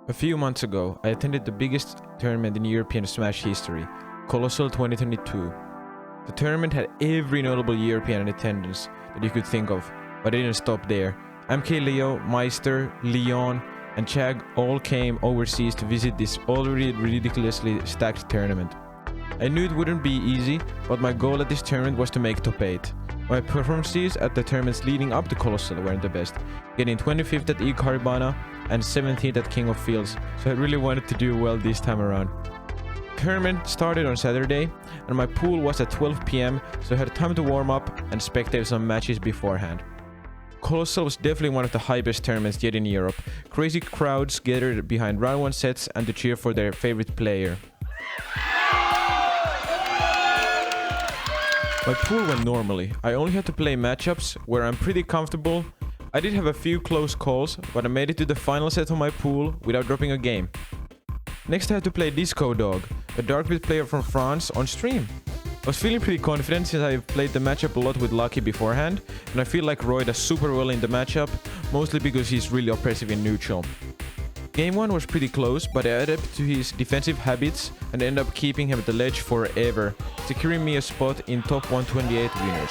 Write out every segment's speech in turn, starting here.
A few months ago, I attended the biggest tournament in European Smash history, Colossel 2022. The tournament had every notable European in attendance that you could think of, but it didn't stop there. MK Leo, Meister, Leon, and Chag all came overseas to visit this already ridiculously stacked tournament. I knew it wouldn't be easy, but my goal at this tournament was to make top 8. My performances at the tournaments leading up to Colossal weren't the best, getting 25th at Icaribana and 17th at King of Fields, so I really wanted to do well this time around. The tournament started on Saturday, and my pool was at 12 PM, so I had time to warm up and spectate some matches beforehand. Colossal was definitely one of the hypest tournaments yet in Europe. Crazy crowds gathered behind round 1 sets and to cheer for their favorite player. My pool went normally. I only had to play matchups where I'm pretty comfortable. I did have a few close calls, but I made it to the final set of my pool without dropping a game. Next I had to play Disco Dog, a Dark Pit player from France, on stream. I was feeling pretty confident since I played the matchup a lot with Lucky beforehand, and I feel like Roy does super well in the matchup, mostly because he's really oppressive in neutral. Game 1 was pretty close, but I adapted to his defensive habits and ended up keeping him at the ledge forever, securing me a spot in top 128 winners.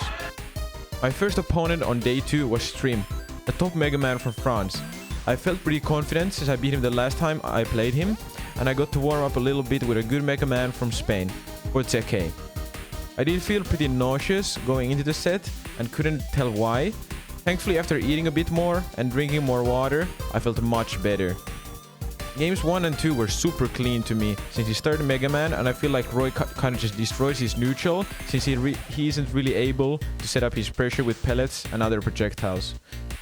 My first opponent on day 2 was Stream, a top Mega Man from France. I felt pretty confident since I beat him the last time I played him, and I got to warm up a little bit with a good Mega Man from Spain, Gluttony. I did feel pretty nauseous going into the set and couldn't tell why. Thankfully, after eating a bit more and drinking more water, I felt much better. Games 1 and 2 were super clean to me since he started Mega Man, and I feel like Roy kind of just destroys his neutral since he isn't really able to set up his pressure with pellets and other projectiles.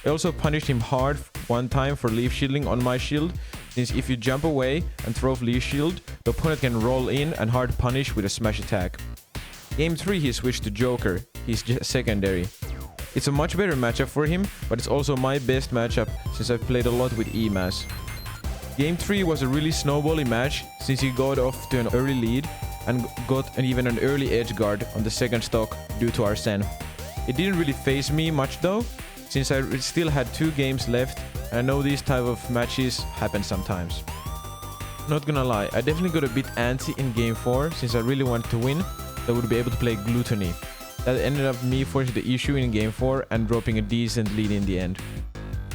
I also punished him hard one time for leaf shielding on my shield, since if you jump away and throw off leaf shield, the opponent can roll in and hard punish with a smash attack. Game 3 he switched to Joker, he's secondary. It's a much better matchup for him, but it's also my best matchup since I've played a lot with EMAS. Game 3 was a really snowbally match since he got off to an early lead and got even an early edge guard on the second stock due to Arsene. It didn't really faze me much though, since I still had 2 games left, and I know these type of matches happen sometimes. Not gonna lie, I definitely got a bit antsy in game 4 since I really wanted to win, so I would be able to play Gluttony. That ended up me forcing the issue in game 4 and dropping a decent lead in the end.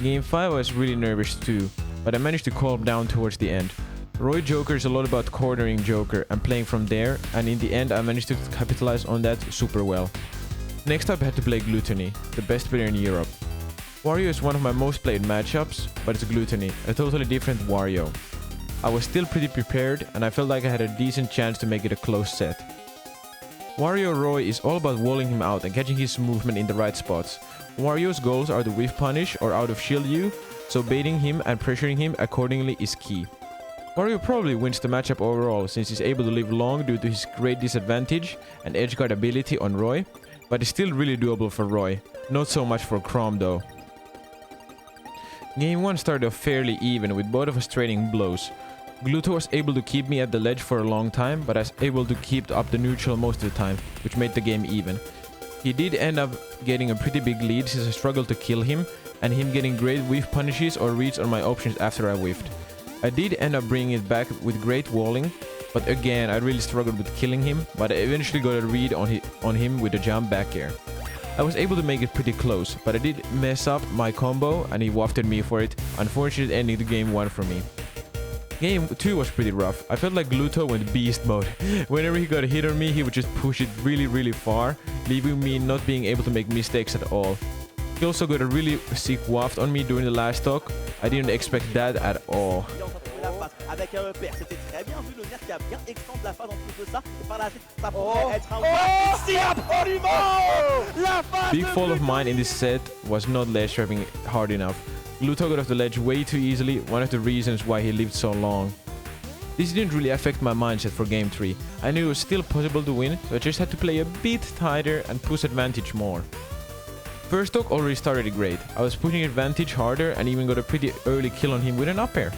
Game 5 I was really nervous too, but I managed to calm down towards the end. Roy Joker is a lot about cornering Joker and playing from there, and in the end I managed to capitalize on that super well. Next up I had to play Gluttony, the best player in Europe. Wario is one of my most played matchups, but it's Gluttony, a totally different Wario. I was still pretty prepared and I felt like I had a decent chance to make it a close set. Wario Roy is all about walling him out and catching his movement in the right spots. Wario's goals are to whiff punish or out of shield you, so baiting him and pressuring him accordingly is key. Wario probably wins the matchup overall since he's able to live long due to his great disadvantage and edgeguard ability on Roy, but it's still really doable for Roy, not so much for Chrom though. Game 1 started off fairly even with both of us trading blows. Gluto was able to keep me at the ledge for a long time, but I was able to keep up the neutral most of the time, which made the game even. He did end up getting a pretty big lead since I struggled to kill him, and him getting great whiff punishes or reads on my options after I whiffed. I did end up bringing it back with great walling, but again I really struggled with killing him, but I eventually got a read on him with a jump back air. I was able to make it pretty close, but I did mess up my combo and he wafted me for it, unfortunately ending the game 1 for me. Game 2 was pretty rough. I felt like Gluto went beast mode. Whenever he got a hit on me, he would just push it really far, leaving me not being able to make mistakes at all. He also got a really sick waft on me during the last stock. I didn't expect that at all. Big fall of mine in this set was not ledge trapping hard enough. Gluto got off the ledge way too easily, one of the reasons why he lived so long. This didn't really affect my mindset for game 3. I knew it was still possible to win, so I just had to play a bit tighter and push advantage more. First stock already started great. I was pushing advantage harder and even got a pretty early kill on him with an up air.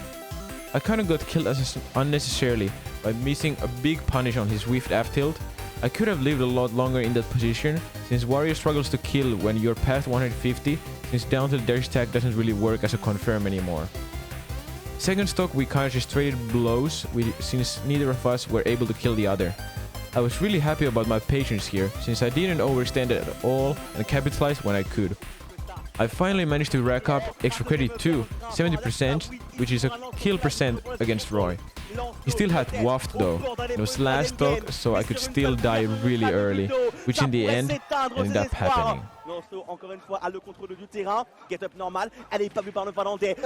I kinda got killed unnecessarily by missing a big punish on his whiffed F tilt. I could have lived a lot longer in that position since Wario struggles to kill when you're past 150, since down tilt dash attack doesn't really work as a confirm anymore. Second stock we kinda just traded blows since neither of us were able to kill the other. I was really happy about my patience here, since I didn't overstand it at all and capitalized when I could. I finally managed to rack up extra credit too, 70%, which is a kill percent against Roy. He still had waft though. It was last stock, so I could still die really early, which in the end ended up happening. Encore une fois à le contrôle du terrain, get up normal, elle est pas vue par le Finlandais.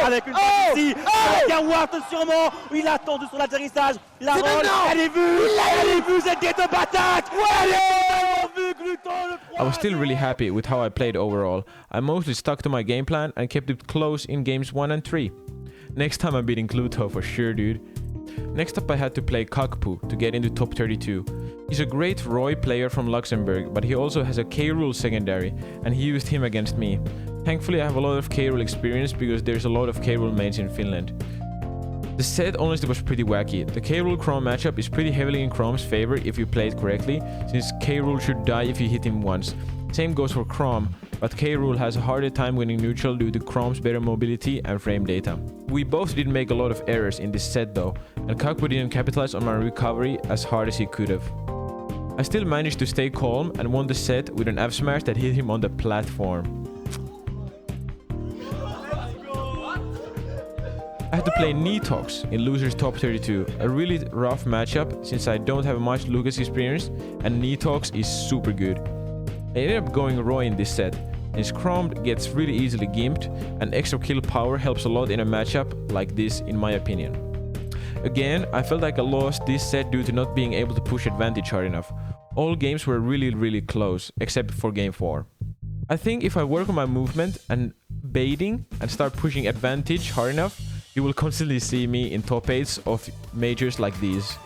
Avec une un waft sûrement, il attend sur l'atterrissage, la roll, elle est vue, cette get up attaque, I was still really happy with how I played overall. I mostly stuck to my game plan and kept it close in games 1 and 3. Next time I'm beating Gluttony for sure, dude. Next up I had to play Kakpu to get into top 32. He's a great Roy player from Luxembourg, but he also has a K-Rule secondary, and he used him against me. Thankfully I have a lot of K-Rule experience because there's a lot of K-Rule mains in Finland. The set honestly was pretty wacky. The K-Rule Chrome matchup is pretty heavily in Chrome's favor if you play it correctly, since K-Rule should die if you hit him once. Same goes for Chrome, but K-Rule has a harder time winning neutral due to Chrome's better mobility and frame data. We both did make a lot of errors in this set though, and Kakpu didn't capitalize on my recovery as hard as he could have. I still managed to stay calm and won the set with an F smash that hit him on the platform. I had to play Netox in Losers Top 32, a really rough matchup since I don't have much Lucas experience and Netox is super good. I ended up going Roy in this set, since Chrome gets really easily gimped and extra kill power helps a lot in a matchup like this in my opinion. Again, I felt like I lost this set due to not being able to push advantage hard enough. All games were really close, except for game 4. I think if I work on my movement and baiting and start pushing advantage hard enough, you will constantly see me in top 8s of majors like these.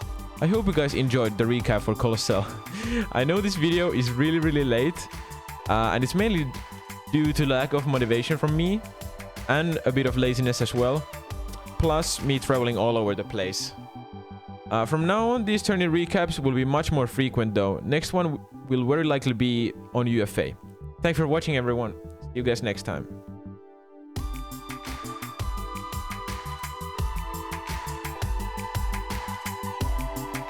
I hope you guys enjoyed the recap for Colossel. I know this video is really late, and it's mainly due to lack of motivation from me, and a bit of laziness as well, plus me traveling all over the place. From now on, these tourney recaps will be much more frequent though. Next one will very likely be on UFA. Thanks for watching everyone. See you guys next time.